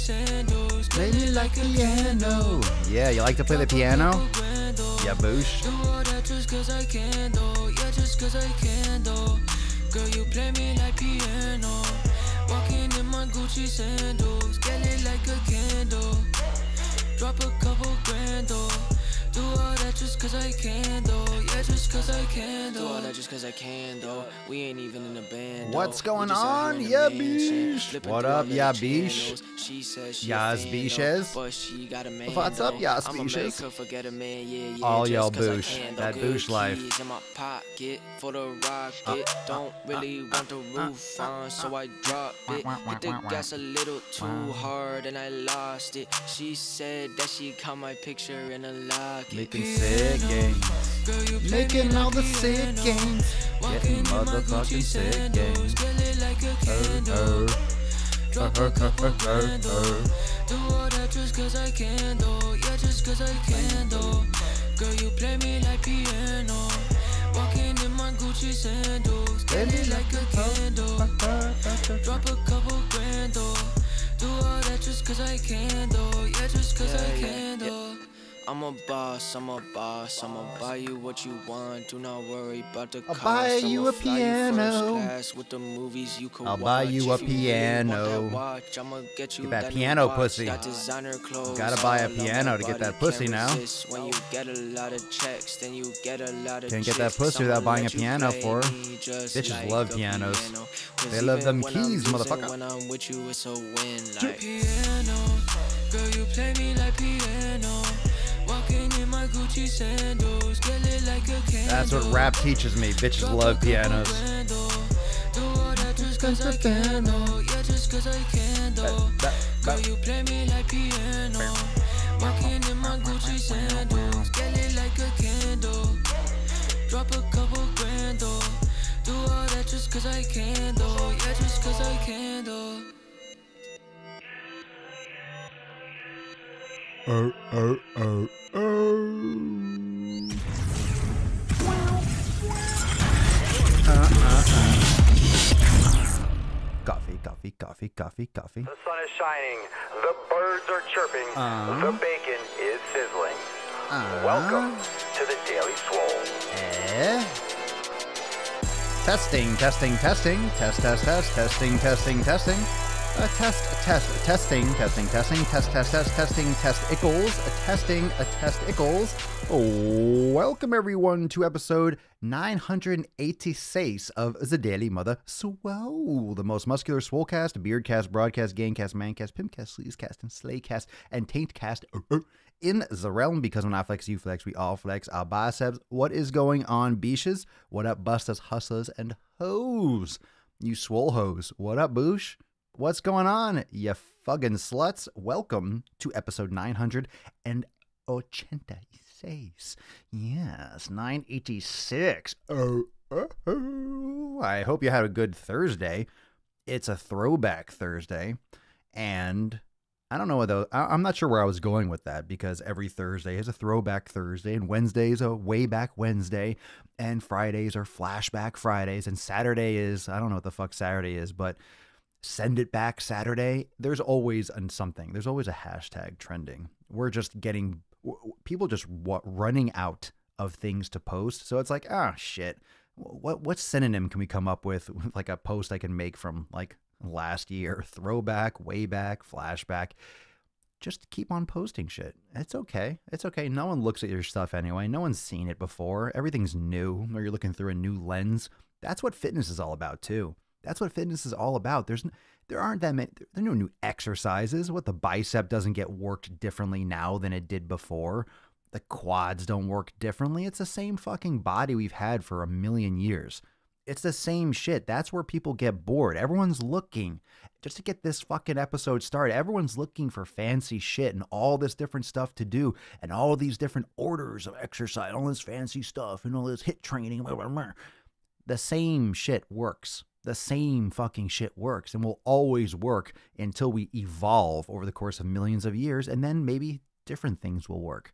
sandals. Play me like piano. Yeah, you like to play the piano? Yeah, boosh. Do all that just cause I can though. Yeah, just cause I can though. Girl, you play me like piano. Walking in my Gucci sandals. Get lit like a candle. Drop a couple grand though. Do all that just cause I can though. Yeah, just cause I can though. Do all that just cause I can though. We ain't even in a band. What's going on? Yeah, bish. What up, yeah, bish? She says she Yas bishes. but she got a man. What's up, yas I'ma bishes? make her forget a man, yeah. All just y'all 'cause I boosh. can, though. That Good boosh life. keys in my pocket for the rocket. Don't really want the roof on, so I drop it. Hit the gas a little too hard and I lost it. She said that she caught my picture in a locket. Making sick games. Making all the sick games. Getting motherfucking sick games. Do all that just cause I can though. Yeah, just cause I can though. Girl, you play me like piano. Walking in my Gucci sandals. Get it like a candle. Drop a couple grand though. Do all that just cause I can though. Yeah, just cause I can though. I'm a boss, I'ma buy you what you want. Do not worry about the cost. I'll buy you a fly piano. first class with the movies you could I'll buy watch. you a If you really piano. want that watch, I'ma get you Get that that piano new watch. pussy. Got designer clothes. Gotta buy a all on my piano to get body. that pussy Can't now. resist. When you get a lot of checks, then you get a lot of Can't get that chicks. pussy I'ma without buying let a you piano play for her. me just Bitches like love a pianos. piano. 'Cause They love even them when I'm keys, losing, motherfucker. When I'm with you, it's a win. Like piano, girl, you play me like piano. Walking in my Gucci sandals, get lit like a candle. That's what rap teaches me. Bitches love pianos. Do all that just cause I can though. Yeah, just cause I can though. Girl, you play me like piano. Walking in my Gucci sandals, get lit like a candle. Drop a couple grand though. Do all that just cause I can though. Yeah, just cause I can though. Coffee. The sun is shining, the birds are chirping, the bacon is sizzling. Welcome to the Daily Swole. Testing. Testing. Testing. Welcome everyone to episode 986 of the Daily Mother Swole, the most muscular swolecast, beardcast, broadcast, gangcast, mancast, pimpcast, sleazecast, and slaycast, and taintcast in the realm, because when I flex, you flex, we all flex our biceps. What is going on, beaches? What up, busters, hustlers, and hoes? You swole hoes. What up, boosh? What's going on, you fucking sluts? Welcome to episode 986. Yes, 986. I hope you had a good Thursday. It's a throwback Thursday, and I don't know what those, I'm not sure where I was going with that, because every Thursday is a throwback Thursday, and Wednesday is a way back Wednesday, and Fridays are flashback Fridays, and Saturday is, I don't know what the fuck Saturday is, but send it back Saturday. There's always something. There's always a hashtag trending. We're just getting, people just running out of things to post. So it's like, shit. What synonym can we come up with like a post I can make from like last year? Throwback, way back, flashback. Just keep on posting shit. It's okay. It's okay. No one looks at your stuff anyway. No one's seen it before. Everything's new, or you're looking through a new lens. That's what fitness is all about too. That's what fitness is all about. There aren't that many, there are no new exercises. What, the bicep doesn't get worked differently now than it did before. The quads don't work differently. It's the same fucking body we've had for a million years. It's the same shit. That's where people get bored. Everyone's looking, just to get this fucking episode started, everyone's looking for fancy shit and all this different stuff to do and all these different orders of exercise, all this fancy stuff and all this HIIT training. Blah, blah, blah. The same shit works. The same fucking shit works and will always work until we evolve over the course of millions of years, and then maybe different things will work.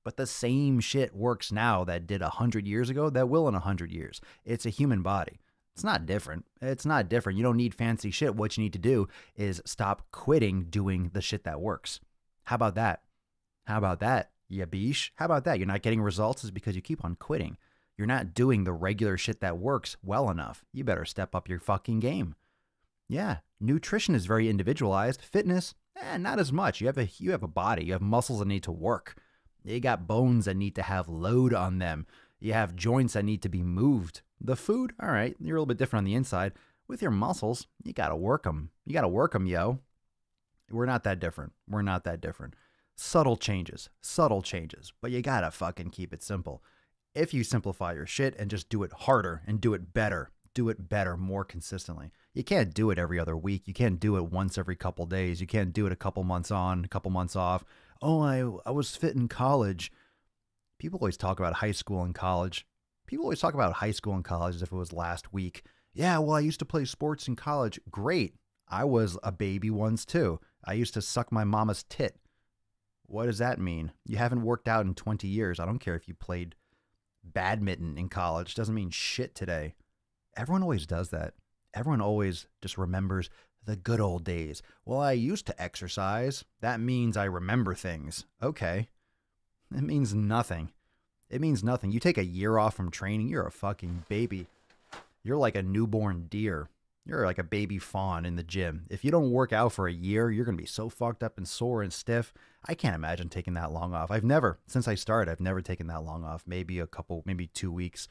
But the same shit works now that did 100 years ago, that will in 100 years. It's a human body. It's not different. It's not different. You don't need fancy shit. What you need to do is stop quitting doing the shit that works. How about that? How about that, ya beesh? How about that? You're not getting results is because you keep on quitting. You're not doing the regular shit that works well enough. You better step up your fucking game. Yeah, nutrition is very individualized. Fitness, not as much. You have a body. You have muscles that need to work. You got bones that need to have load on them. You have joints that need to be moved. The food, all right, you're a little bit different on the inside. With your muscles, you got to work them. You got to work them, yo. We're not that different. We're not that different. Subtle changes, but you got to fucking keep it simple. If you simplify your shit and just do it harder and do it better more consistently. You can't do it every other week. You can't do it once every couple days. You can't do it a couple months on, a couple months off. Oh, I was fit in college. People always talk about high school and college. People always talk about high school and college as if it was last week. Yeah, well, I used to play sports in college. Great. I was a baby once too. I used to suck my mama's tit. What does that mean? You haven't worked out in 20 years. I don't care if you played badminton in college. Doesn't mean shit today. Everyone always does that. Everyone always just remembers the good old days. Well, I used to exercise. That means I remember things. Okay. It means nothing. It means nothing. You take a year off from training, you're a fucking baby. You're like a newborn deer. You're like a baby fawn in the gym. If you don't work out for a year, you're going to be so fucked up and sore and stiff. I can't imagine taking that long off. Since I started, I've never taken that long off. Maybe 2 weeks.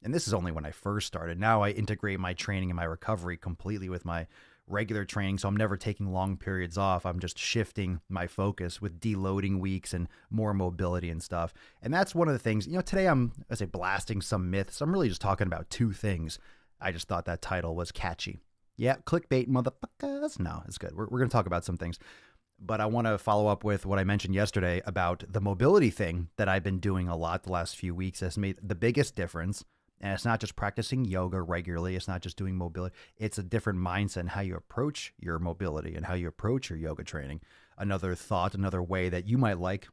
And this is only when I first started. Now I integrate my training and my recovery completely with my regular training. So I'm never taking long periods off. I'm just shifting my focus with deloading weeks and more mobility and stuff. And that's one of the things, today I'm blasting some myths. I'm really just talking about 2 things. I just thought that title was catchy. Yeah, clickbait, motherfuckers. No, it's good. We're going to talk about some things. But I want to follow up with what I mentioned yesterday about the mobility thing that I've been doing a lot the last few weeks has made the biggest difference. And it's not just practicing yoga regularly. It's not just doing mobility. It's a different mindset in how you approach your mobility and how you approach your yoga training. Another thought, another way that you might like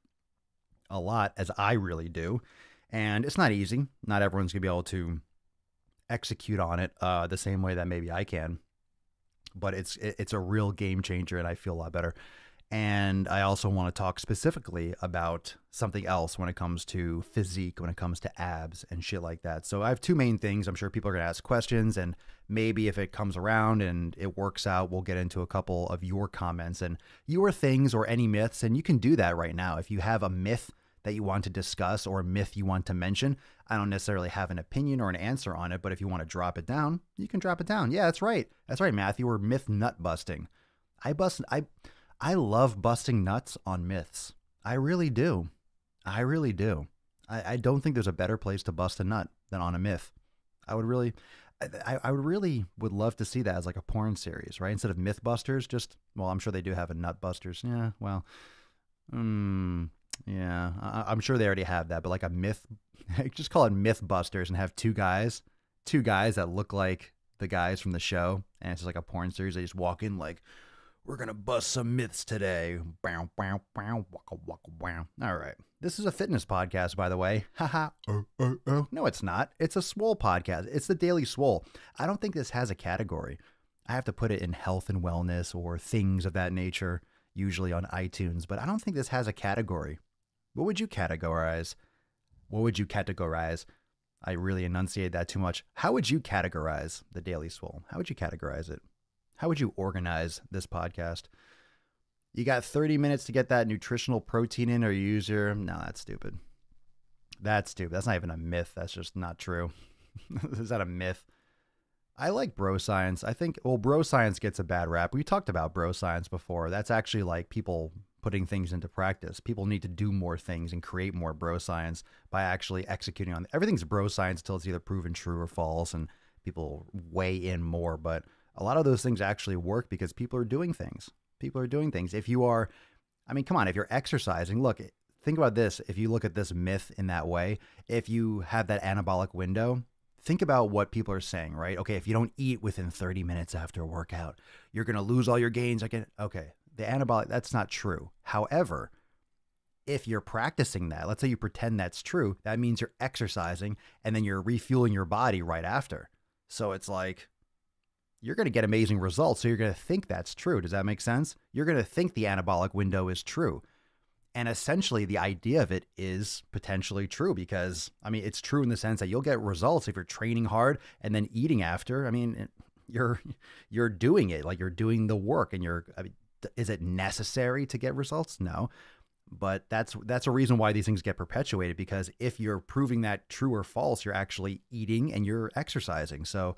a lot, as I really do. And it's not easy. Not everyone's going to be able to execute on it the same way that maybe I can. But it's a real game changer, and I feel a lot better. And I also want to talk specifically about something else when it comes to physique, when it comes to abs and shit like that. So I have 2 main things. I'm sure people are going to ask questions, and maybe if it comes around and it works out, we'll get into a couple of your comments and your things or any myths. And you can do that right now. If you have a myth that you want to discuss or a myth you want to mention, I don't necessarily have an opinion or an answer on it, but if you want to drop it down, you can drop it down. Yeah, that's right. That's right, Matthew. We're myth nut busting. I love busting nuts on myths. I really do. I really do. I don't think there's a better place to bust a nut than on a myth. I would really would love to see that as like a porn series, right? Instead of Mythbusters, I'm sure they do have a Nutbusters. Yeah, well, yeah, I'm sure they already have that, but like a myth, just call it Mythbusters and have two guys that look like the guys from the show. And it's just like a porn series. They just walk in like, we're going to bust some myths today. Bow, bow, bow, waka, waka, wow. All right. This is a fitness podcast, by the way. Haha. No, it's not. It's a Swole podcast. It's the Daily Swole. I don't think this has a category. I have to put it in health and wellness or things of that nature, usually on iTunes, but I don't think this has a category. What would you categorize? I really enunciate that too much. How would you categorize the Daily Swole? How would you categorize it? How would you organize this podcast? You got 30 minutes to get that nutritional protein in, or you use your... No, that's stupid. That's not even a myth. That's just not true. Is that a myth? I like bro science. I think, bro science gets a bad rap. We talked about bro science before. That's actually like people putting things into practice. People need to do more things and create more bro science by actually executing on it. Everything's bro science until it's either proven true or false, and people weigh in more. But a lot of those things actually work because people are doing things. If you are, come on, if you're exercising, look, think about this. If you look at this myth in that way, if you have that anabolic window, think about what people are saying, right? Okay, if you don't eat within 30 minutes after a workout, you're going to lose all your gains. Okay, the anabolic, that's not true. However, if you're practicing that, let's say you pretend that's true, that means you're exercising and then you're refueling your body right after. So it's like, you're going to get amazing results. So you're going to think that's true. Does that make sense? You're going to think the anabolic window is true. And essentially the idea of it is potentially true because, I mean, it's true in the sense that you'll get results if you're training hard and then eating after. I mean, you're doing it, like you're doing the work, and is it necessary to get results? No. But that's a reason why these things get perpetuated, because if you're proving that true or false, you're actually eating and you're exercising. So,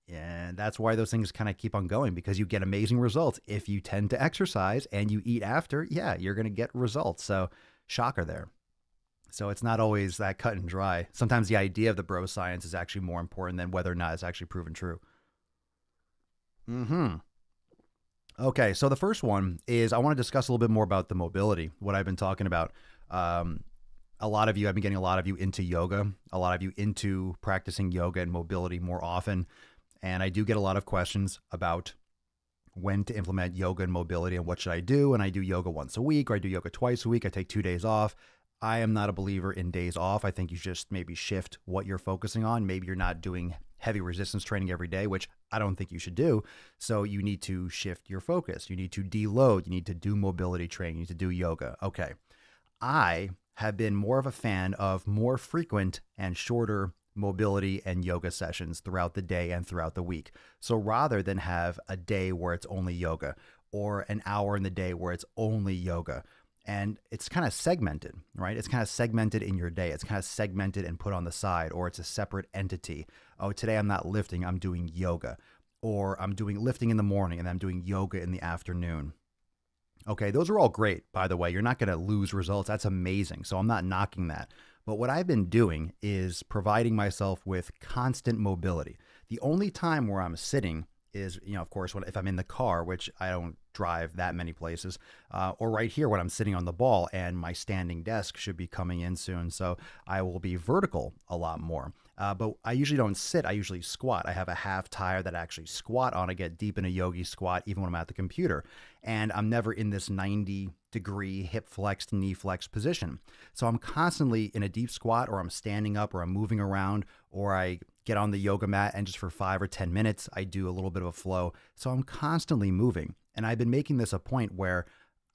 and that's why those things kind of keep on going, because you get amazing results. If you tend to exercise and you eat after, yeah, you're going to get results. So shocker there. So it's not always that cut and dry. Sometimes the idea of the bro science is actually more important than whether or not it's actually proven true. Okay, so the first one is I want to discuss a little bit more about the mobility, what I've been talking about. I've been getting a lot of you into yoga, a lot of you into practicing yoga and mobility more often. And I do get a lot of questions about when to implement yoga and mobility and what should I do. And I do yoga once a week, or I do yoga twice a week. I take 2 days off. I am not a believer in days off. I think you just maybe shift what you're focusing on. Maybe you're not doing heavy resistance training every day, which I don't think you should do. So you need to shift your focus. You need to deload. You need to do mobility training. You need to do yoga. Okay. I have been more of a fan of more frequent and shorter mobility and yoga sessions throughout the day and throughout the week. So rather than have a day where it's only yoga, or an hour in the day where it's only yoga, and it's kind of segmented, right? It's kind of segmented in your day. It's kind of segmented and put on the side, or it's a separate entity. Oh, today I'm not lifting, I'm doing yoga. Or I'm doing lifting in the morning and I'm doing yoga in the afternoon. Okay, those are all great, by the way. You're not going to lose results. That's amazing. So I'm not knocking that. But what I've been doing is providing myself with constant mobility. The only time where I'm sitting is, of course, if I'm in the car, which I don't drive that many places, or right here when I'm sitting on the ball, and my standing desk should be coming in soon. So I will be vertical a lot more. But I usually don't sit. I usually squat. I have a half tire that I actually squat on. I get deep in a yogi squat even when I'm at the computer. And I'm never in this 90-degree hip flexed, knee flexed position. So I'm constantly in a deep squat, or I'm standing up, or I'm moving around, or I get on the yoga mat and just for 5 or 10 minutes, I do a little bit of a flow. So I'm constantly moving. And I've been making this a point where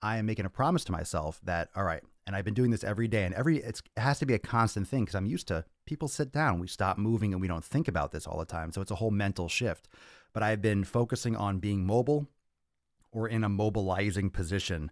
I am making a promise to myself that, all right, and I've been doing this every day, and it has to be a constant thing, because I'm used to people sit down, we stop moving, and we don't think about this all the time. So it's a whole mental shift. But I've been focusing on being mobile or in a mobilizing position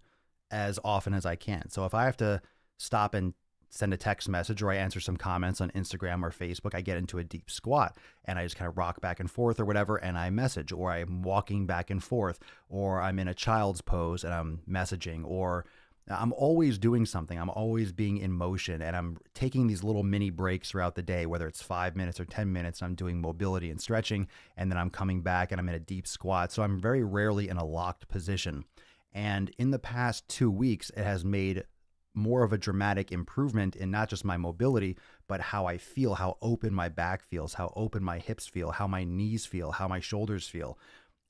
as often as I can. So if I have to stop and send a text message, or I answer some comments on Instagram or Facebook, I get into a deep squat and I just kind of rock back and forth or whatever, and I message, or I'm walking back and forth, or I'm in a child's pose and I'm messaging, or I'm always doing something. I'm always being in motion, and I'm taking these little mini breaks throughout the day, whether it's 5 minutes or 10 minutes. I'm doing mobility and stretching, and then I'm coming back and I'm in a deep squat. So I'm very rarely in a locked position. And in the past 2 weeks, it has made more of a dramatic improvement in not just my mobility, but how I feel, how open my back feels, how open my hips feel, how my knees feel, how my shoulders feel.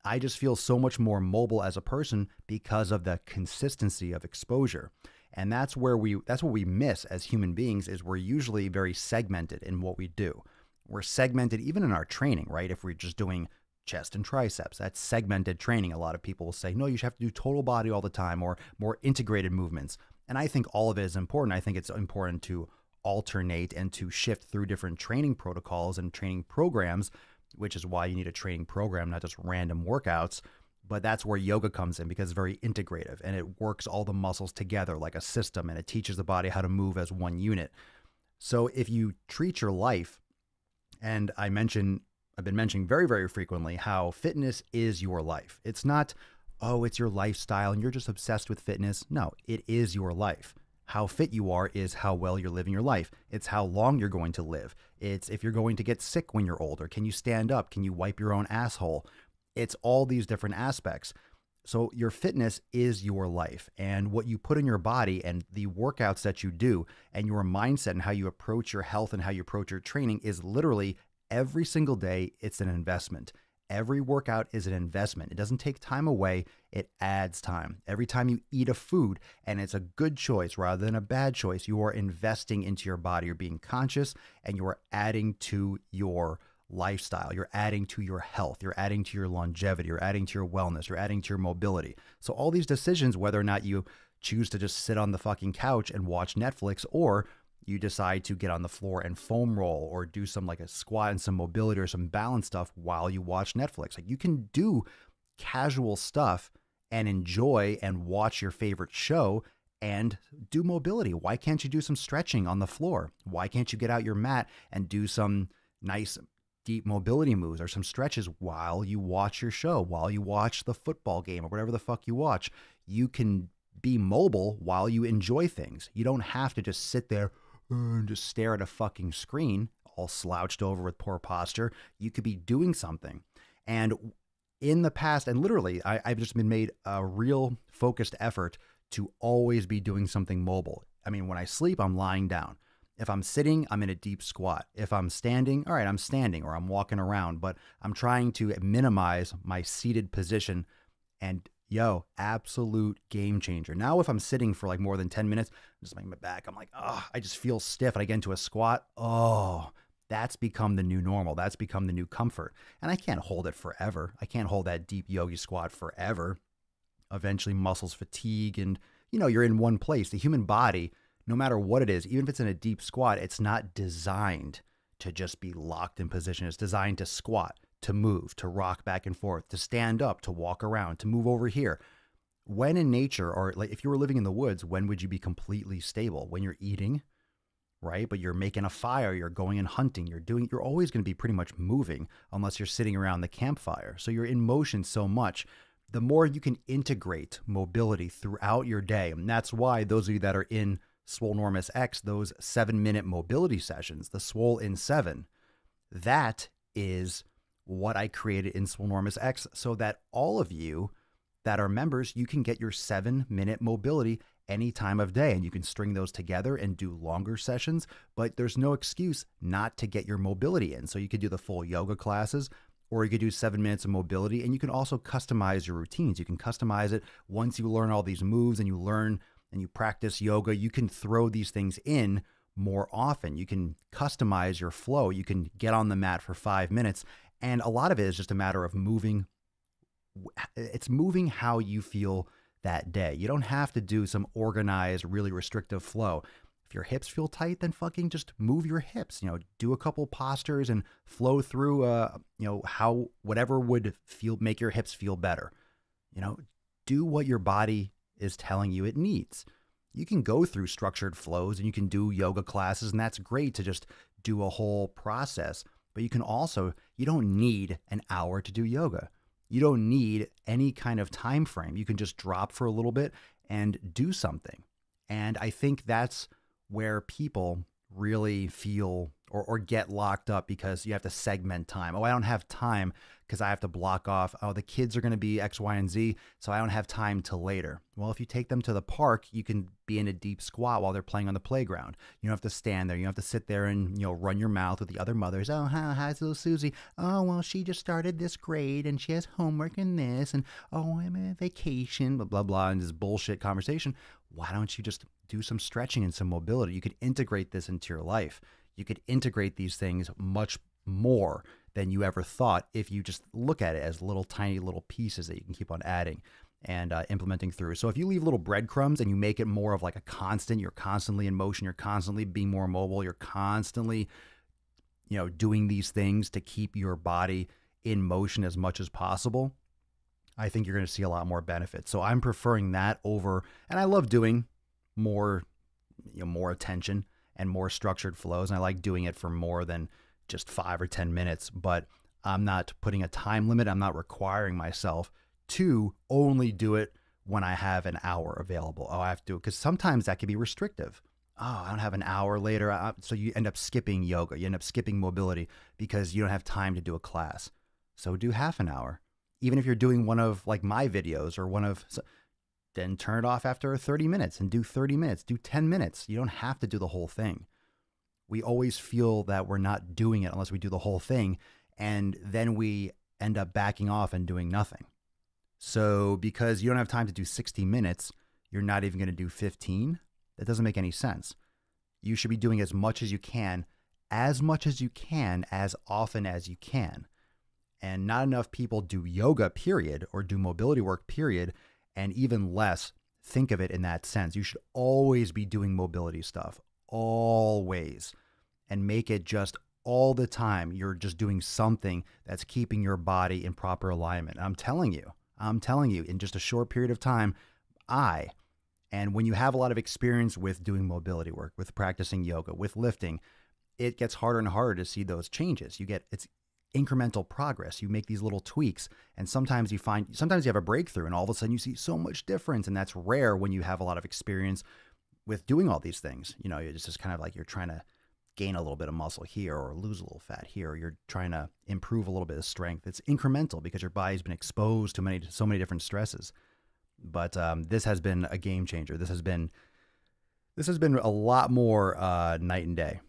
I just feel so much more mobile as a person because of the consistency of exposure. And that's what we miss as human beings, is we're usually very segmented in what we do. We're segmented even in our training, right? If we're just doing chest and triceps, that's segmented training. A lot of people will say, no, you should have to do total body all the time, or more integrated movements. And I think all of it is important. I think it's important to alternate and to shift through different training protocols and training programs, which is why you need a training program, not just random workouts. But that's where yoga comes in, because it's very integrative and it works all the muscles together like a system, and it teaches the body how to move as one unit. So if you treat your life, and I've been mentioning very, very frequently how fitness is your life. It's not, oh, it's your lifestyle and you're just obsessed with fitness. No, it is your life. How fit you are is how well you're living your life. It's how long you're going to live. It's if you're going to get sick when you're older. Can you stand up? Can you wipe your own asshole? It's all these different aspects. So your fitness is your life, and what you put in your body and the workouts that you do and your mindset and how you approach your health and how you approach your training is literally every single day. It's an investment. Every workout is an investment. It doesn't take time away. It adds time. Every time you eat a food and it's a good choice rather than a bad choice, you are investing into your body. You're being conscious and you are adding to your lifestyle. You're adding to your health. You're adding to your longevity. You're adding to your wellness. You're adding to your mobility. So all these decisions, whether or not you choose to just sit on the fucking couch and watch Netflix, or you decide to get on the floor and foam roll or do some like a squat and some mobility or some balance stuff while you watch Netflix. Like you can do casual stuff and enjoy and watch your favorite show and do mobility. Why can't you do some stretching on the floor? Why can't you get out your mat and do some nice deep mobility moves or some stretches while you watch your show, while you watch the football game or whatever the fuck you watch? You can be mobile while you enjoy things. You don't have to just sit there and just stare at a fucking screen all slouched over with poor posture. You could be doing something. And in the past, and literally, I've just been made a real focused effort to always be doing something mobile. I mean, when I sleep, I'm lying down. If I'm sitting, I'm in a deep squat. If I'm standing, all right, I'm standing or I'm walking around, but I'm trying to minimize my seated position. And absolute game changer. Now, if I'm sitting for like more than 10 minutes, I'm just making my back, I'm like, I just feel stiff. And I get into a squat. That's become the new normal. That's become the new comfort. And I can't hold it forever. I can't hold that deep yogi squat forever. Eventually muscles fatigue and, you're in one place. The human body, no matter what it is, even if it's in a deep squat, it's not designed to just be locked in position. It's designed to squat, to move, to rock back and forth, to stand up, to walk around, to move over here. When in nature, or like if you were living in the woods, when would you be completely stable? When you're eating, right? But you're making a fire, you're going and hunting, you're always going to be pretty much moving unless you're sitting around the campfire. So you're in motion so much. The more you can integrate mobility throughout your day, and that's why those of you that are in Swolenormous X, those 7-minute mobility sessions, the Swole in 7, that is what I created in Swolenormous X, so that all of you that are members, you can get your 7-minute mobility any time of day, and you can string those together and do longer sessions, but there's no excuse not to get your mobility in. So you could do the full yoga classes, or you could do 7 minutes of mobility, and you can also customize your routines. You can customize it once you learn all these moves and you learn and you practice yoga. You can throw these things in more often. You can customize your flow. You can get on the mat for 5 minutes. And a lot of it is just a matter of moving. It's moving how you feel that day. You don't have to do some organized, really restrictive flow. If your hips feel tight, then fucking just move your hips. Do a couple postures and flow through, how whatever would make your hips feel better. Do what your body is telling you it needs. You can go through structured flows and you can do yoga classes, and that's great to just do a whole process. But you don't need an hour to do yoga. You don't need any kind of time frame. You can just drop for a little bit and do something. And I think that's where people really feel or get locked up, because you have to segment time. I don't have time because I have to block off, the kids are going to be X, Y, and Z, so I don't have time till later. Well, if you take them to the park, you can be in a deep squat while they're playing on the playground. You don't have to stand there. You don't have to sit there and, run your mouth with the other mothers. Oh, how's little Susie? Oh, well, she just started this grade and she has homework and this, and oh, I'm on vacation, blah, blah, blah, and this bullshit conversation. Why don't you just do some stretching and some mobility? You could integrate this into your life. You could integrate these things much more than you ever thought if you just look at it as little tiny little pieces that you can keep on adding and implementing through. So if you leave little breadcrumbs and you make it more of like a constant, you're constantly in motion, you're constantly being more mobile, you're constantly, doing these things to keep your body in motion as much as possible, I think you're going to see a lot more benefits. So I'm preferring that over, and I love doing more, more attention and more structured flows. And I like doing it for more than just 5 or 10 minutes, but I'm not putting a time limit. I'm not requiring myself to only do it when I have an hour available. I have to do it because sometimes that can be restrictive. I don't have an hour later. So you end up skipping yoga. You end up skipping mobility because you don't have time to do a class. So do half an hour. Even if you're doing one of like my videos or then turn it off after 30 minutes and do 30 minutes, do 10 minutes. You don't have to do the whole thing. We always feel that we're not doing it unless we do the whole thing. And then we end up backing off and doing nothing. So because you don't have time to do 60 minutes, you're not even going to do 15. That doesn't make any sense. You should be doing as much as you can as much as you can, as often as you can. And not enough people do yoga, period, or do mobility work, period, and even less think of it in that sense. You should always be doing mobility stuff, always, and make it just all the time. You're just doing something that's keeping your body in proper alignment. I'm telling you, in just a short period of time, and when you have a lot of experience with doing mobility work, with practicing yoga, with lifting, it gets harder and harder to see those changes. It's incremental progress. You make these little tweaks, and sometimes you have a breakthrough, and all of a sudden you see so much difference. And that's rare when you have a lot of experience with doing all these things. It's just kind of like you're trying to gain a little bit of muscle here or lose a little fat here, or you're trying to improve a little bit of strength. It's incremental because your body's been exposed to so many different stresses. But this has been a game changer. This has been a lot more night and day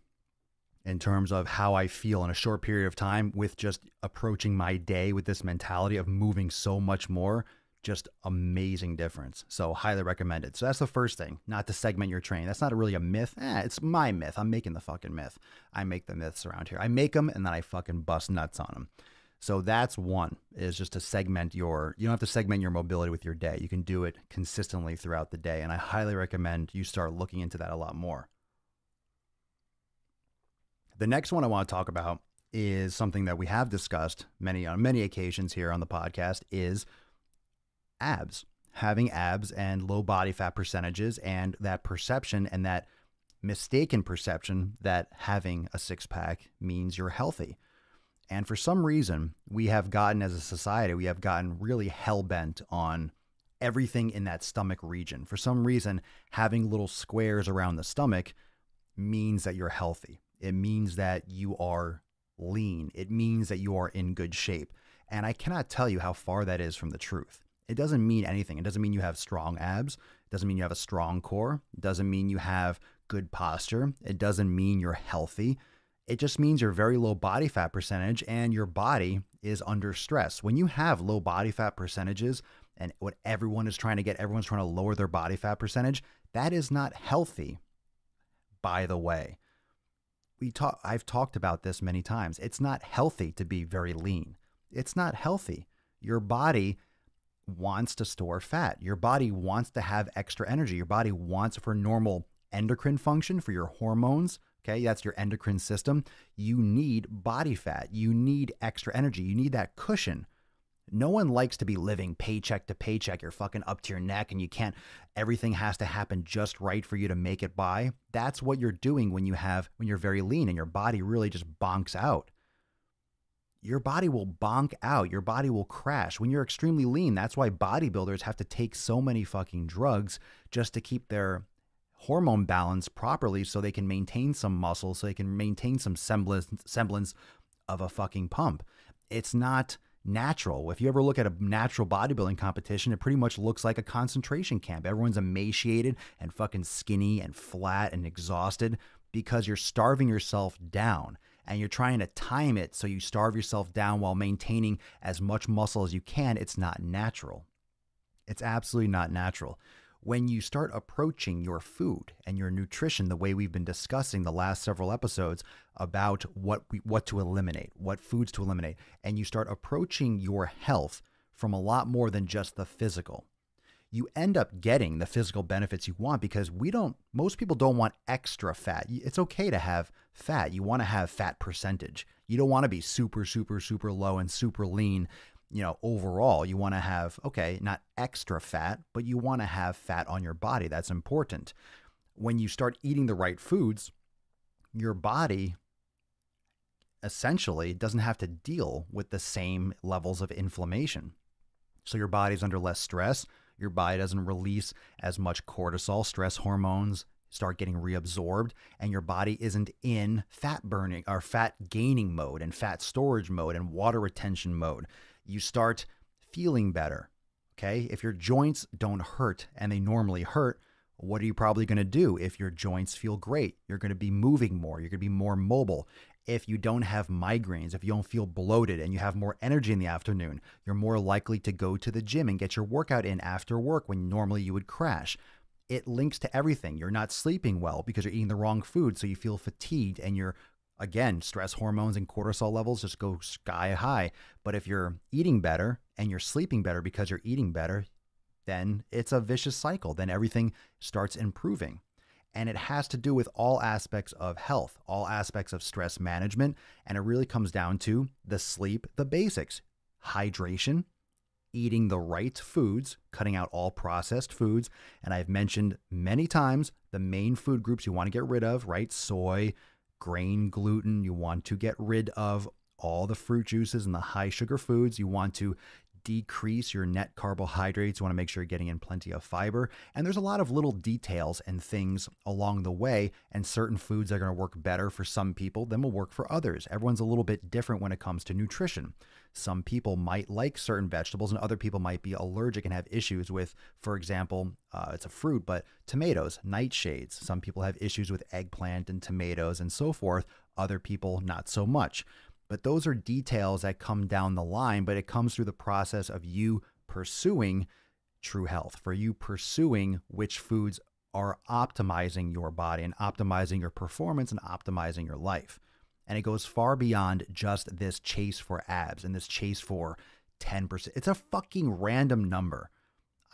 in terms of how I feel in a short period of time with just approaching my day with this mentality of moving so much more. Just amazing difference. So highly recommended. So that's the first thing, not to segment your training. That's not really a myth. It's my myth. I'm making the fucking myth. I make the myths around here. I make them and then I fucking bust nuts on them. So that's one, is just to segment you don't have to segment your mobility with your day. You can do it consistently throughout the day. And I highly recommend you start looking into that a lot more. The next one I want to talk about is something that we have discussed on many occasions here on the podcast, is abs. Having abs and low body fat percentages, and that perception and that mistaken perception that having a six-pack means you're healthy. And for some reason, as a society, we have gotten really hell-bent on everything in that stomach region. For some reason, having little squares around the stomach means that you're healthy. It means that you are lean. It means that you are in good shape. And I cannot tell you how far that is from the truth. It doesn't mean anything. It doesn't mean you have strong abs. It doesn't mean you have a strong core. It doesn't mean you have good posture. It doesn't mean you're healthy. It just means you're very low body fat percentage and your body is under stress. When you have low body fat percentages, and what everyone's trying to lower their body fat percentage, that is not healthy, by the way. I've talked about this many times. It's not healthy to be very lean. It's not healthy. Your body wants to store fat. Your body wants to have extra energy. Your body wants, for normal endocrine function, for your hormones, okay, that's your endocrine system, you need body fat. You need extra energy. You need that cushion. No one likes to be living paycheck to paycheck. You're fucking up to your neck and everything has to happen just right for you to make it by. That's what you're doing when you're very lean and your body really just bonks out. Your body will bonk out. Your body will crash. When you're extremely lean, that's why bodybuilders have to take so many fucking drugs just to keep their hormone balance properly so they can maintain some muscle, so they can maintain some semblance of a fucking pump. It's not natural. If you ever look at a natural bodybuilding competition, it pretty much looks like a concentration camp. Everyone's emaciated and fucking skinny and flat and exhausted because you're starving yourself down. And you're trying to time it so you starve yourself down while maintaining as much muscle as you can. It's not natural. It's absolutely not natural. When you start approaching your food and your nutrition the way we've been discussing the last several episodes about what to eliminate, what foods to eliminate, and you start approaching your health from a lot more than just the physical, you end up getting the physical benefits you want, because most people don't want extra fat. It's okay to have fat. You want to have fat percentage. You don't want to be super, super, super low and super lean. Overall, you want to have, not extra fat, but you want to have fat on your body. That's important. When you start eating the right foods, your body essentially doesn't have to deal with the same levels of inflammation. So your body's under less stress. Your body doesn't release as much cortisol. Stress hormones start getting reabsorbed, and your body isn't in fat burning or fat gaining mode and fat storage mode and water retention mode. You start feeling better. Okay. If your joints don't hurt, and they normally hurt, what are you probably going to do? If your joints feel great, you're going to be moving more. You're going to be more mobile. If you don't have migraines, if you don't feel bloated and you have more energy in the afternoon, you're more likely to go to the gym and get your workout in after work when normally you would crash. It links to everything. You're not sleeping well because you're eating the wrong food, so you feel fatigued and you're Again, stress hormones and cortisol levels just go sky high. But if you're eating better and you're sleeping better because you're eating better, then it's a vicious cycle. Then everything starts improving. And it has to do with all aspects of health, all aspects of stress management. And it really comes down to the sleep, the basics, hydration, eating the right foods, cutting out all processed foods. And I've mentioned many times the main food groups you want to get rid of, right? Soy, grain, gluten. You want to get rid of all the fruit juices and the high sugar foods. You want to decrease your net carbohydrates. You want to make sure you're getting in plenty of fiber. And there's a lot of little details and things along the way. And certain foods are going to work better for some people than will work for others. Everyone's a little bit different when it comes to nutrition. Some people might like certain vegetables and other people might be allergic and have issues with, for example, it's a fruit, but tomatoes, nightshades. Some people have issues with eggplant and tomatoes and so forth. Other people, not so much. But those are details that come down the line, but it comes through the process of you pursuing true health, for you pursuing which foods are optimizing your body and optimizing your performance and optimizing your life. And it goes far beyond just this chase for abs and this chase for 10%. It's a fucking random number.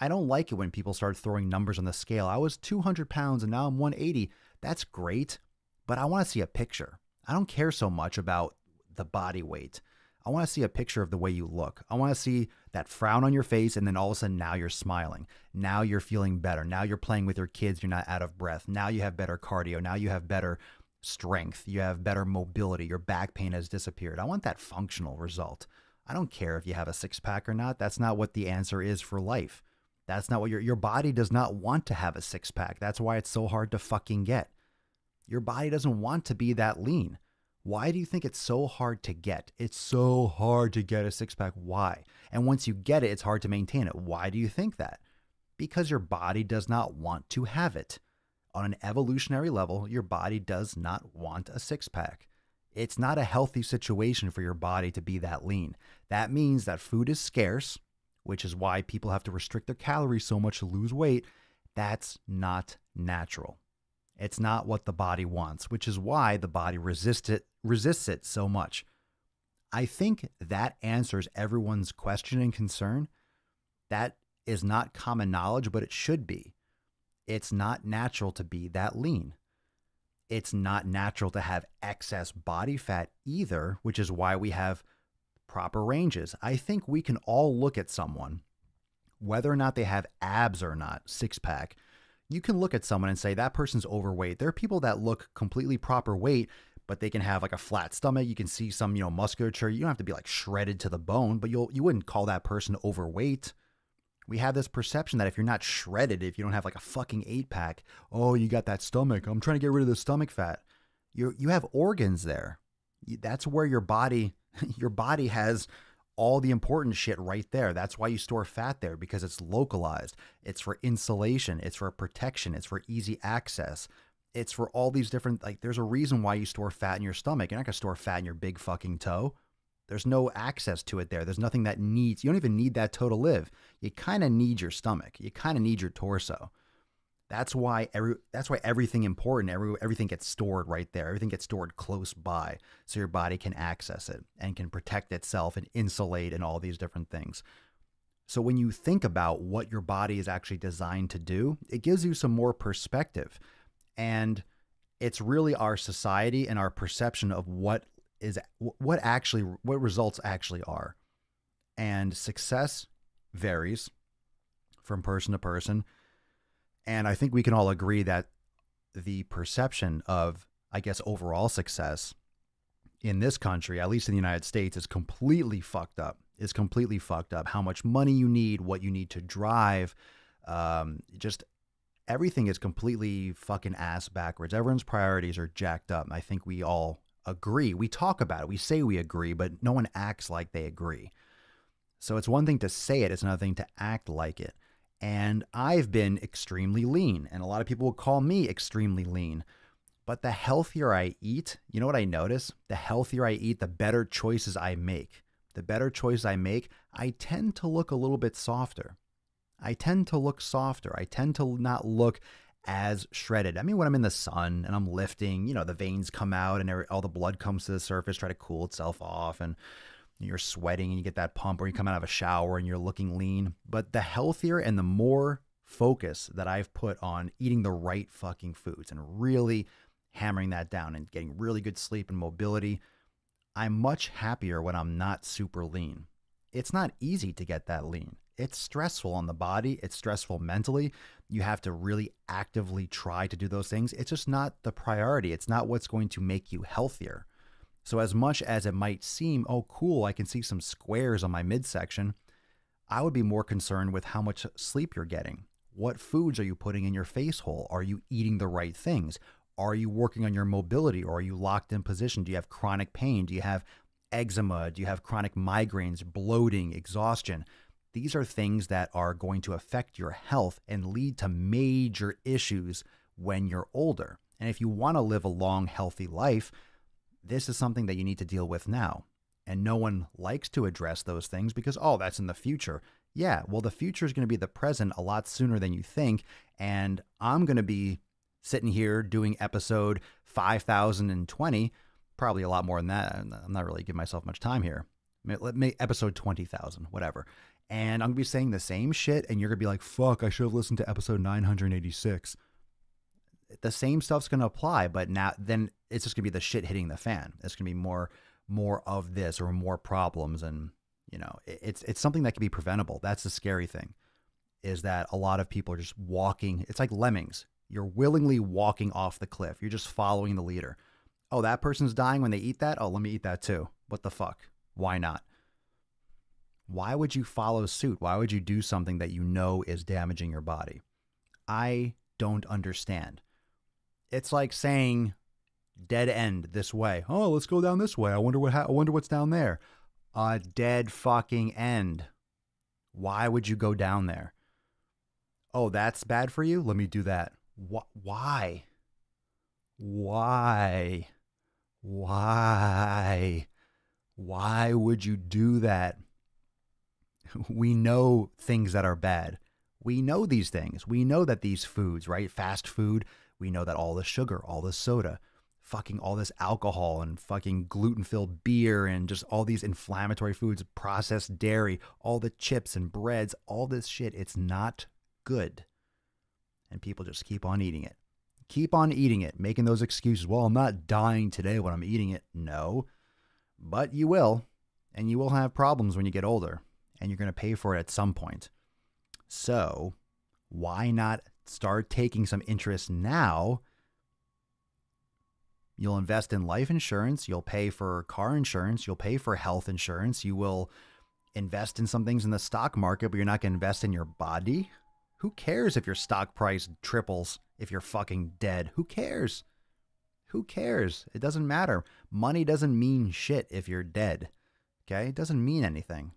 I don't like it when people start throwing numbers on the scale. I was 200 pounds and now I'm 180. That's great, but I want to see a picture. I don't care so much about the body weight. I want to see a picture of the way you look. I want to see that frown on your face and then all of a sudden now you're smiling. Now you're feeling better. Now you're playing with your kids. You're not out of breath. Now you have better cardio. Now you have better strength. You have better mobility. Your back pain has disappeared. I want that functional result. I don't care if you have a six-pack or not. That's not what the answer is for life. That's not what your body does not want to have a six-pack. That's why it's so hard to fucking get. Your body doesn't want to be that lean. Why do you think it's so hard to get? It's so hard to get a six-pack. Why? And once you get it, it's hard to maintain it. Why do you think that? Because your body does not want to have it. On an evolutionary level, your body does not want a six-pack. It's not a healthy situation for your body to be that lean. That means that food is scarce, which is why people have to restrict their calories so much to lose weight. That's not natural. It's not what the body wants, which is why the body resists it so much. I think that answers everyone's question and concern. That is not common knowledge, but it should be. It's not natural to be that lean. It's not natural to have excess body fat either, which is why we have proper ranges. I think we can all look at someone, whether or not they have abs or not, six-pack. You can look at someone and say that person's overweight. There are people that look completely proper weight, but they can have like a flat stomach. You can see some, musculature. You don't have to be like shredded to the bone, but you wouldn't call that person overweight. We have this perception that if you're not shredded, if you don't have like a fucking 8-pack, oh, you got that stomach. I'm trying to get rid of the stomach fat. You have organs there. That's where your body has all the important shit right there. That's why you store fat there, because it's localized. It's for insulation. It's for protection. It's for easy access. It's for all these different, there's a reason why you store fat in your stomach. You're not going to store fat in your big fucking toe. There's no access to it there. There's nothing that you don't even need that toe to live. You kind of need your stomach. You kind of need your torso. That's why everything important, everything gets stored right there. Everything gets stored close by so your body can access it and can protect itself and insulate and all these different things. So when you think about what your body is actually designed to do, it gives you some more perspective. And it's really our society and our perception of what results actually are. And success varies from person to person. And I think we can all agree that the perception of, overall success in this country, at least in the United States, is completely fucked up. How much money you need, what you need to drive, just everything is completely fucking ass backwards. Everyone's priorities are jacked up. I think we all agree. We talk about it. We say we agree, but no one acts like they agree. So it's one thing to say it. It's another thing to act like it. And I've been extremely lean, and a lot of people will call me extremely lean. But the healthier I eat, you know what I notice? The healthier I eat, the better choices I make. I tend to look a little bit softer. I tend to look softer. I tend to not look as shredded. I mean, when I'm in the sun and I'm lifting, you know, the veins come out and all the blood comes to the surface, try to cool itself off, and you're sweating and you get that pump, or you come out of a shower and you're looking lean. But the healthier and the more focus that I've put on eating the right fucking foods and really hammering that down and getting really good sleep and mobility, I'm much happier when I'm not super lean. It's not easy to get that lean. It's stressful on the body. It's stressful mentally. You have to really actively try to do those things. It's just not the priority. It's not what's going to make you healthier. So as much as it might seem, oh, cool, I can see some squares on my midsection, I would be more concerned with how much sleep you're getting. What foods are you putting in your face hole? Are you eating the right things? Are you working on your mobility, or are you locked in position? Do you have chronic pain? Do you have eczema? Do you have chronic migraines, bloating, exhaustion? These are things that are going to affect your health and lead to major issues when you're older. And if you want to live a long, healthy life, this is something that you need to deal with now. And no one likes to address those things because, oh, that's in the future. Yeah, well, the future is going to be the present a lot sooner than you think. And I'm going to be sitting here doing episode 5020, probably a lot more than that. I'm not really giving myself much time here. Let me episode 20,000, whatever. And I'm going to be saying the same shit, and you're going to be like, fuck, I should have listened to episode 986. The same stuff's going to apply, but then it's just going to be the shit hitting the fan. It's going to be more of this or more problems. And, you know, it's something that can be preventable. That's the scary thing, is that a lot of people are just walking. It's like lemmings. You're willingly walking off the cliff. You're just following the leader. Oh, that person's dying when they eat that? Oh, let me eat that too. What the fuck? Why not? Why would you follow suit? Why would you do something that you know is damaging your body? I don't understand. It's like saying dead end this way. Oh, let's go down this way. I wonder what's down there. A dead fucking end. Why would you go down there? Oh, that's bad for you? Let me do that. Why? Why? Why? Why would you do that? We know things that are bad. We know these things. We know that these foods, right? Fast food, we know that all the sugar, all the soda, fucking all this alcohol and fucking gluten-filled beer and just all these inflammatory foods, processed dairy, all the chips and breads, all this shit, it's not good. And people just keep on eating it. Keep on eating it, making those excuses. Well, I'm not dying today when I'm eating it. No, but you will. And you will have problems when you get older. And you're going to pay for it at some point. So why not start taking some interest now? You'll invest in life insurance. You'll pay for car insurance. You'll pay for health insurance. You will invest in some things in the stock market, but you're not going to invest in your body. Who cares if your stock price triples if you're fucking dead? Who cares? Who cares? It doesn't matter. Money doesn't mean shit if you're dead. Okay? It doesn't mean anything.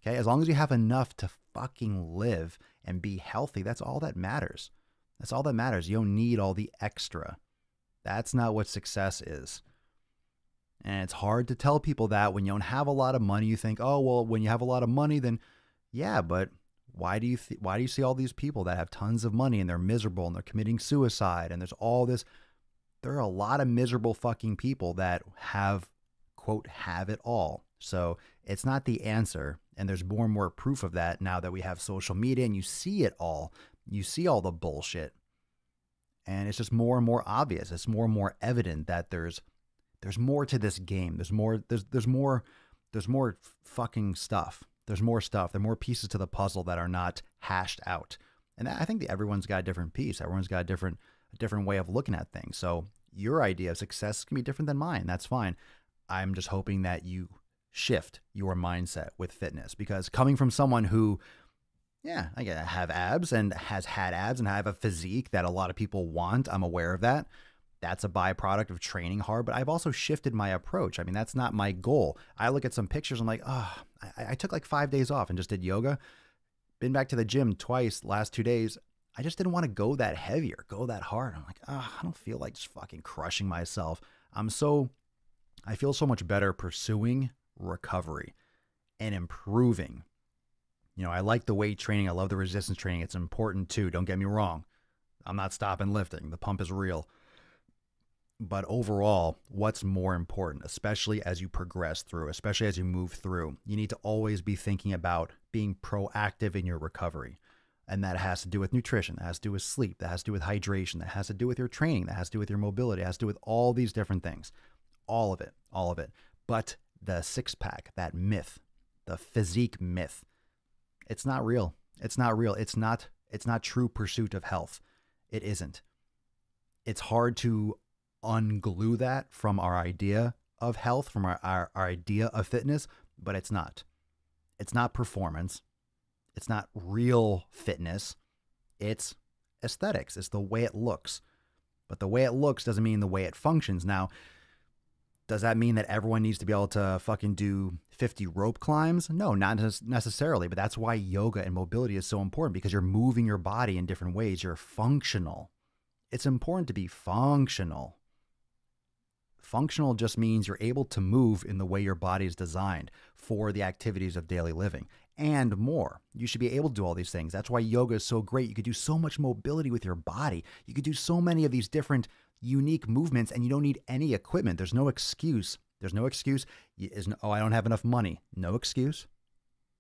Okay? As long as you have enough to fucking live and be healthy, that's all that matters. That's all that matters. You don't need all the extra. That's not what success is. And it's hard to tell people that when you don't have a lot of money. You think, oh, well, when you have a lot of money, then yeah, but why do you see all these people that have tons of money and they're miserable and they're committing suicide and there's all this? There are a lot of miserable fucking people that have, quote, have it all. So it's not the answer. And there's more and more proof of that now that we have social media and you see it all. You see all the bullshit. And it's just more and more obvious. It's more and more evident that there's more to this game. There's more fucking stuff. There's more stuff. There are more pieces to the puzzle that are not hashed out. And I think that everyone's got a different piece. Everyone's got a different way of looking at things. So your idea of success can be different than mine. That's fine. I'm just hoping that you shift your mindset with fitness, because coming from someone who, yeah, I have abs and has had abs and I have a physique that a lot of people want. I'm aware of that. That's a byproduct of training hard, but I've also shifted my approach. I mean, that's not my goal. I look at some pictures, I'm like, oh, I took like 5 days off and just did yoga. Been back to the gym twice last 2 days. I just didn't want to go that heavy or go that hard. I'm like, oh, I don't feel like just fucking crushing myself. I feel so much better pursuing recovery and improving. You know, I like the weight training. I love the resistance training. It's important too. Don't get me wrong. I'm not stopping lifting. The pump is real. But overall, what's more important, especially as you progress through, especially as you move through, you need to always be thinking about being proactive in your recovery. And that has to do with nutrition, that has to do with sleep, that has to do with hydration, that has to do with your training, that has to do with your mobility, it has to do with all these different things. All of it, all of it. But the six-pack, that myth, the physique myth, it's not real. It's not real. It's not true pursuit of health. It isn't. It's hard to unglue that from our idea of health, from our idea of fitness, but it's not. It's not performance. It's not real fitness. It's aesthetics. It's the way it looks. But the way it looks doesn't mean the way it functions. Now, does that mean that everyone needs to be able to fucking do 50 rope climbs? No, not necessarily. But that's why yoga and mobility is so important, because you're moving your body in different ways. You're functional. It's important to be functional. Functional just means you're able to move in the way your body is designed for the activities of daily living and more. You should be able to do all these things. That's why yoga is so great. You could do so much mobility with your body. You could do so many of these different unique movements, and you don't need any equipment. There's no excuse. There's no excuse. Oh, I don't have enough money. No excuse.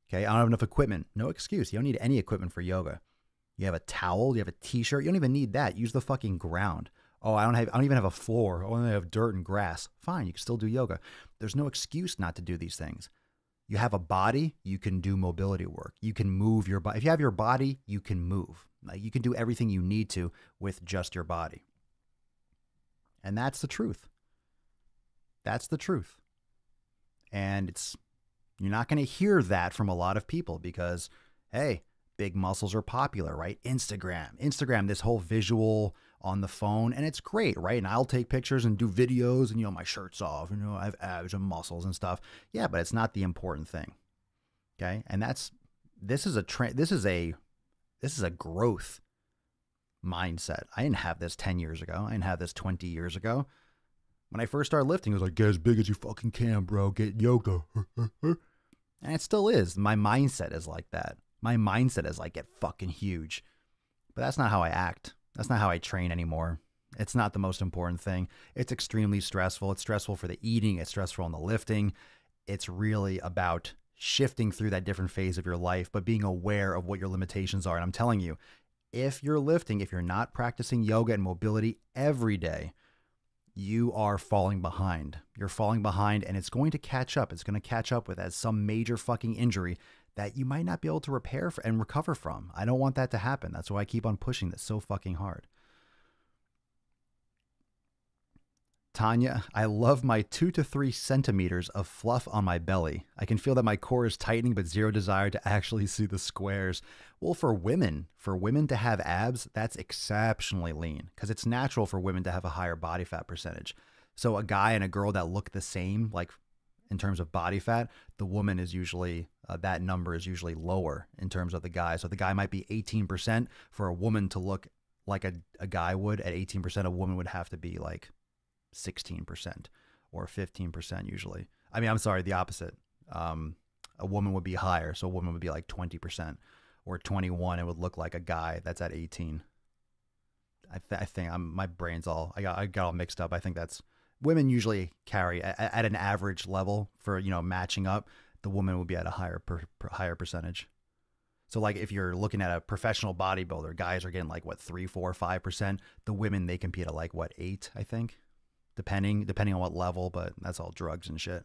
Okay, I don't have enough equipment. No excuse. You don't need any equipment for yoga. You have a towel. You have a t-shirt. You don't even need that. Use the fucking ground. Oh, I don't even have a floor. I only have dirt and grass. Fine, you can still do yoga. There's no excuse not to do these things. You have a body, you can do mobility work. You can move your body. If you have your body, you can move. Like, you can do everything you need to with just your body. And that's the truth. That's the truth. And you're not going to hear that from a lot of people because, hey, big muscles are popular, right? Instagram, this whole visual on the phone, and it's great, right? And I'll take pictures and do videos and, my shirt's off, and, I have abs and muscles and stuff. Yeah, but it's not the important thing. Okay? And this is a growth mindset. I didn't have this 10 years ago. I didn't have this 20 years ago. When I first started lifting, it was like, get as big as you fucking can, bro. Get yoga. And it still is. My mindset is like that. My mindset is like, get fucking huge. But that's not how I act. That's not how I train anymore. It's not the most important thing. It's extremely stressful. It's stressful for the eating. It's stressful on the lifting. It's really about shifting through that different phase of your life, but being aware of what your limitations are. And I'm telling you, if you're lifting, if you're not practicing yoga and mobility every day, you are falling behind. You're falling behind, and it's going to catch up. It's going to catch up with as some major fucking injury that you might not be able to repair and recover from. I don't want that to happen. That's why I keep on pushing this so fucking hard. Tanya, I love my 2 to 3 centimeters of fluff on my belly. I can feel that my core is tightening, but zero desire to actually see the squares. Well, for women to have abs, that's exceptionally lean because it's natural for women to have a higher body fat percentage. So a guy and a girl that look the same, like in terms of body fat, the woman is usually, that number is usually lower in terms of the guy. So the guy might be 18%. For a woman to look like a guy would at 18%, a woman would have to be like 16% or 15% usually. I mean, I'm sorry, the opposite. A woman would be higher. So a woman would be like 20% or 21. It would look like a guy that's at 18. I think my brain's all, I got all mixed up. I think that's, women usually carry at an average level for, matching up. The woman would be at a higher percentage. So like if you're looking at a professional bodybuilder, guys are getting like what, 3, 4, 5%. The women, they compete at like what, 8, I think. Depending on what level, but that's all drugs and shit.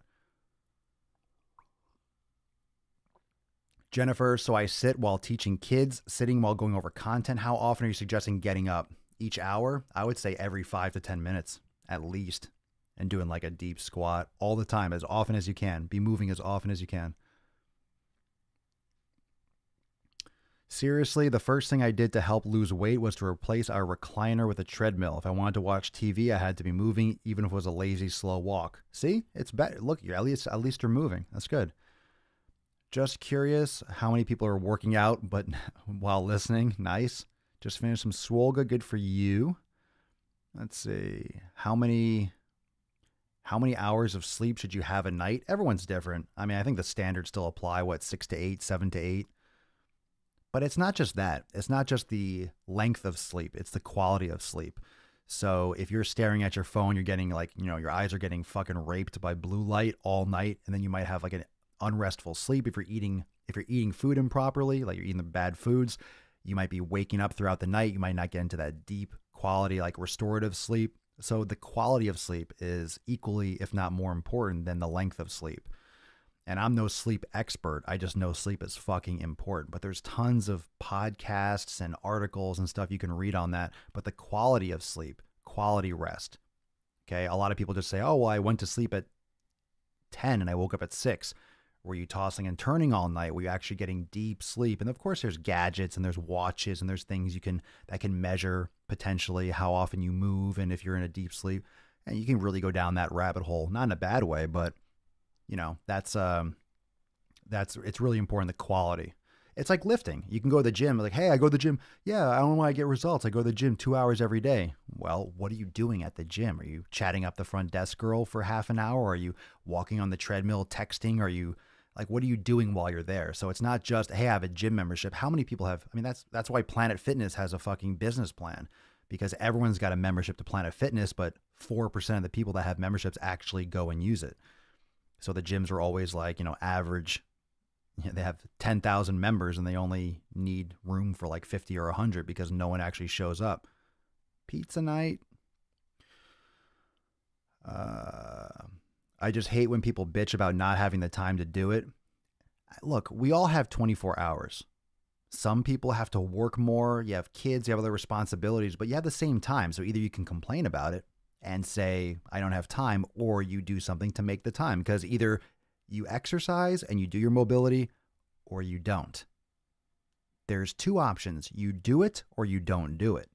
Jennifer, so I sit while teaching kids, sitting while going over content. How often are you suggesting getting up? Each hour? I would say every 5 to 10 minutes at least, and doing like a deep squat all the time, as often as you can. Be moving as often as you can. Seriously, the first thing I did to help lose weight was to replace our recliner with a treadmill. If I wanted to watch TV, I had to be moving, even if it was a lazy, slow walk. See? It's better. Look, at least you're moving. That's good. Just curious how many people are working out but while listening. Nice. Just finished some Swole. Good for you. Let's see. How many hours of sleep should you have a night? Everyone's different. I mean, I think the standards still apply. What, 6 to 8, 7 to 8? But it's not just that. It's not just the length of sleep. It's the quality of sleep. So if you're staring at your phone, you're getting like, your eyes are getting fucking raped by blue light all night. And then you might have like an unrestful sleep. If you're eating food improperly, like you're eating the bad foods, you might be waking up throughout the night. You might not get into that deep quality, like restorative sleep. So the quality of sleep is equally, if not more important than the length of sleep. And I'm no sleep expert. I just know sleep is fucking important. But there's tons of podcasts and articles and stuff you can read on that. But the quality of sleep, quality rest. Okay. A lot of people just say, oh, well, I went to sleep at 10 and I woke up at 6. Were you tossing and turning all night? Were you actually getting deep sleep? And of course, there's gadgets and there's watches and there's things that can measure potentially how often you move and if you're in a deep sleep. And you can really go down that rabbit hole, not in a bad way, but it's really important, the quality. It's like lifting. You can go to the gym, like, hey, I go to the gym. Yeah, I don't want to get results. I go to the gym 2 hours every day. Well, what are you doing at the gym? Are you chatting up the front desk girl for half an hour? Are you walking on the treadmill, texting? Are you like, what are you doing while you're there? So it's not just, hey, I have a gym membership. How many people have? I mean, that's why Planet Fitness has a fucking business plan, because everyone's got a membership to Planet Fitness, but 4% of the people that have memberships actually go and use it. So the gyms are always like, average. They have 10,000 members and they only need room for like 50 or 100 because no one actually shows up. Pizza night. I just hate when people bitch about not having the time to do it. Look, we all have 24 hours. Some people have to work more. You have kids, you have other responsibilities, but you have the same time. So either you can complain about it and say, I don't have time, or you do something to make the time, because either you exercise and you do your mobility or you don't. There's two options. You do it or you don't do it.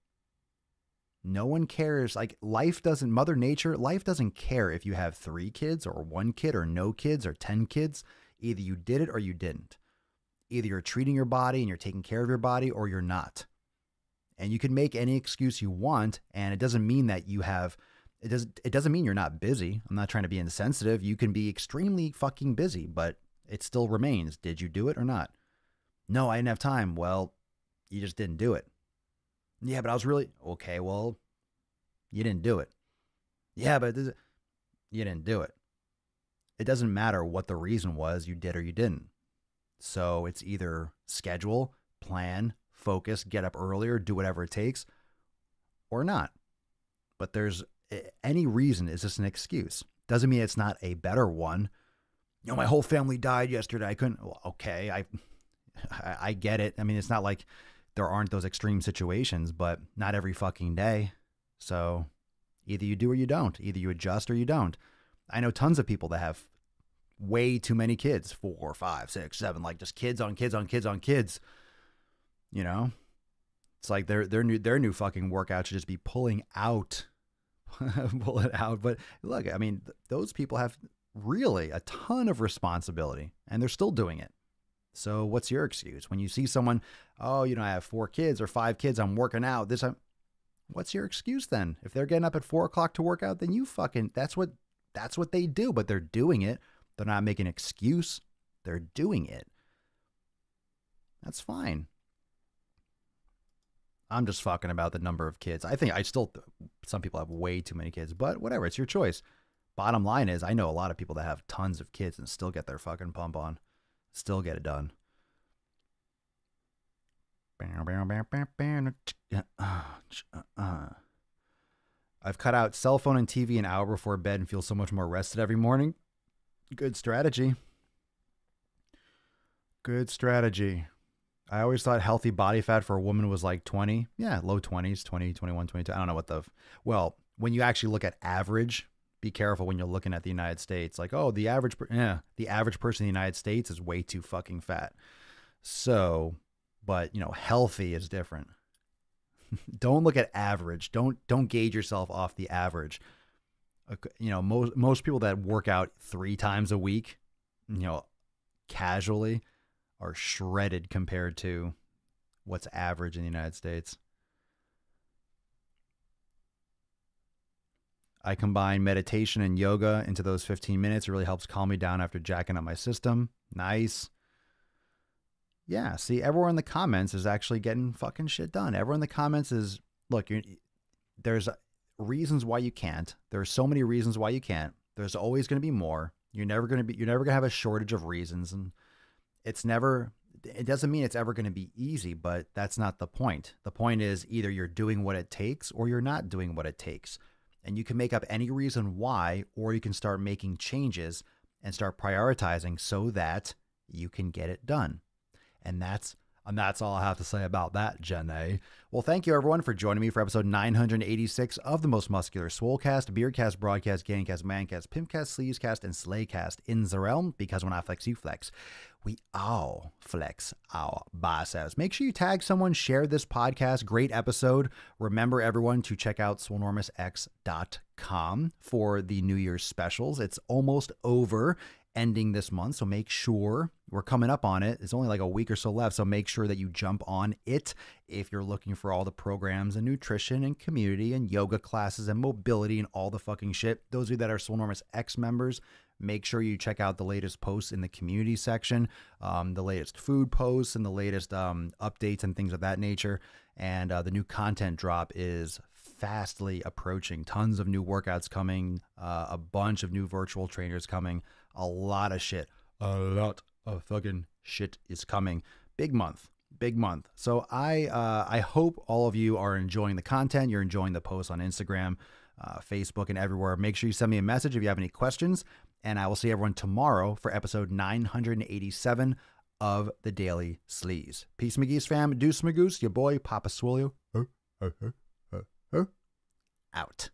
No one cares. Like Mother Nature, life doesn't care if you have 3 kids or 1 kid or no kids or 10 kids. Either you did it or you didn't. Either you're treating your body and you're taking care of your body or you're not. And you can make any excuse you want, and it doesn't mean that you have... It doesn't mean you're not busy. I'm not trying to be insensitive. You can be extremely fucking busy, but it still remains. Did you do it or not? No, I didn't have time. Well, you just didn't do it. Yeah, but I was really... Okay, well, you didn't do it. Yeah, but you didn't do it. It doesn't matter what the reason was, you did or you didn't. So it's either schedule, plan, focus, get up earlier, do whatever it takes, or not. But there's... any reason is just an excuse. Doesn't mean it's not a better one. My whole family died yesterday. I couldn't. Well, okay, I get it. I mean, it's not like there aren't those extreme situations, but not every fucking day. So either you do or you don't. Either you adjust or you don't. I know tons of people that have way too many kids, 4, 5, 6, 7, like just kids on kids on kids on kids. It's like their new fucking workout should just be pulling it out. But look, I mean, those people have really a ton of responsibility and they're still doing it. So what's your excuse? When you see someone, oh, I have 4 kids or 5 kids, I'm working out this time. What's your excuse then? If they're getting up at 4 o'clock to work out, then that's what they do, but they're doing it. They're not making an excuse. They're doing it. That's fine. I'm just fucking about the number of kids. Some people have way too many kids, but whatever, it's your choice. Bottom line is, I know a lot of people that have tons of kids and still get their fucking pump on. Still get it done. I've cut out cell phone and TV an hour before bed and feel so much more rested every morning. Good strategy. Good strategy. I always thought healthy body fat for a woman was like 20. Yeah, low 20s, 20, 21, 22. I don't know what when you actually look at average, be careful when you're looking at the United States. Like, oh, the average person in the United States is way too fucking fat. So, but, healthy is different. Don't look at average. Don't gauge yourself off the average. Most people that work out 3 times a week, casually, are shredded compared to what's average in the United States. I combine meditation and yoga into those 15 minutes. It really helps calm me down after jacking up my system. Nice. Yeah, see, everyone in the comments is actually getting fucking shit done. Everyone in the comments is, look, there's reasons why you can't. There's so many reasons why you can't. There's always going to be more. You're never going to have a shortage of reasons. And it doesn't mean it's ever going to be easy, but that's not the point. The point is either you're doing what it takes or you're not doing what it takes. And you can make up any reason why, or you can start making changes and start prioritizing so that you can get it done. And that's all I have to say about that, Jenny. Well, thank you everyone for joining me for episode 986 of the most muscular Swolecast, Beardcast, Broadcast, Gangcast, Mancast, Pimpcast, Sleevescast, and Slaycast in the realm, because when I flex, you flex. We all flex our biceps. Make sure you tag someone, share this podcast. Great episode. Remember, everyone, to check out swolenormousx.com for the New Year's specials. It's almost over, ending this month, so make sure we're coming up on it. It's only like a week or so left, so make sure that you jump on it if you're looking for all the programs and nutrition and community and yoga classes and mobility and all the fucking shit. Those of you that are Swolenormous X members, make sure you check out the latest posts in the community section, the latest food posts and the latest updates and things of that nature. And the new content drop is fastly approaching. Tons of new workouts coming, a bunch of new virtual trainers coming, a lot of shit. A lot of fucking shit is coming. Big month. So I hope all of you are enjoying the content. You're enjoying the posts on Instagram, Facebook, and everywhere. Make sure you send me a message if you have any questions. And I will see everyone tomorrow for episode 987 of the Daily Sleaze. Peace, McGee's fam. Deuce, Magoose. Your boy, Papa Swole. Out.